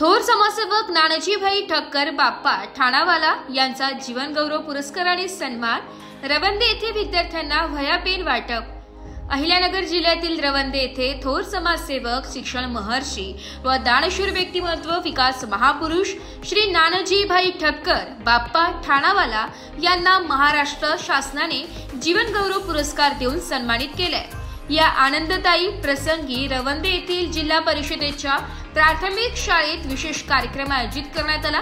थोर समाजसेवक नानाजीभाई ठक्कर बाप्पा ठाणावाला यांचा जीवन गौरव पुरस्काराने सन्मान। रवंदे येथे विद्यार्थ्यांना वह्या पेन वाटप। अहिल्यानगर जिल्ह्यातील रवंदे येथे थोर समाजसेवक, शिक्षण महर्षी व दानशूर व्यक्तिमत्व विकास महापुरुष श्री नानाजीभाई ठक्कर बाप्पा ठाणावाला यांना महाराष्ट्र शासनाने जीवन गौरव पुरस्कार देऊन सन्मानित केले। या आनंददायी प्रसंगी रवंदे येथील जिल्हा परिषदेच्या प्राथमिक शाळेत विशेष कार्यक्रम आयोजित करण्यात आला।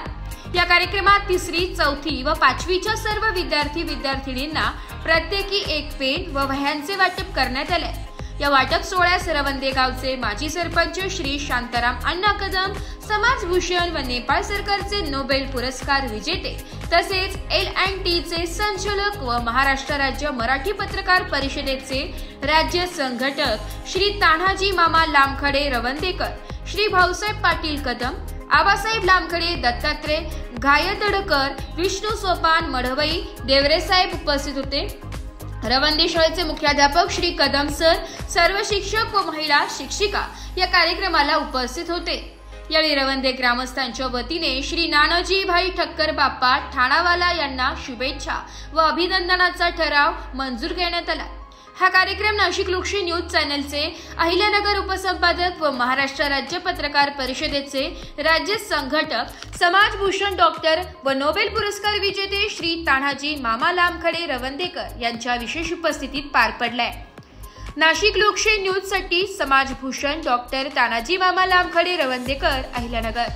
या कार्यक्रमात 3री, 4थी व 5वीच्या सर्व विद्यार्थी-विद्यार्थिनींना प्रत्येकी एक पेन व वह्यांचे वाटप करण्यात आले। या वाटप सोहळ्यास रवंदे गावचे माजी सरपंच श्री शांताराम अण्णा कदम, समाजभूषण व नेपाळ सरकारचे नोबेल पुरस्कार विजेते तसेच L&T चे संचालक व महाराष्ट्र राज्य मराठी पत्रकार परिषदेचे राज्य संघटक श्री तान्हाजी मामा लामखडे रवंदेकर, श्री भाऊसाहेब पाटील कदम, आबासाहेब लामखडे, दत्तात्रय गायतडकर, विष्णू सोपान मढवई, देवरे साहेब उपस्थित होते। रवंदे शाळेचे मुख्याध्यापक श्री कदम सर, सर्व शिक्षक व महिला शिक्षिका या कार्यक्रमाला उपस्थित होते। यावेळी रवंदे ग्रामस्थांच्या वतीने श्री नानाजीभाई ठक्कर बाप्पा ठाणावाला यांना शुभेच्छा व अभिनंदनाचा ठराव मंजूर करण्यात आला। हा कार्यक्रम नाशिक लोकशाही न्यूज चॅनलचे अहिल्यानगर उपसंपादक व महाराष्ट्र राज्य पत्रकार परिषदेचे राज्य संघटक, समाजभूषण डॉक्टर व नोबेल पुरस्कार विजेते श्री तान्हाजी मामा लामखडे रवंदेकर यांच्या विशेष उपस्थितीत पार पडलाय। नाशिक लोकशाही न्यूज साठी समाजभूषण डॉक्टर तान्हाजी मामा लामखडे रवंदेकर, अहिल्यानगर।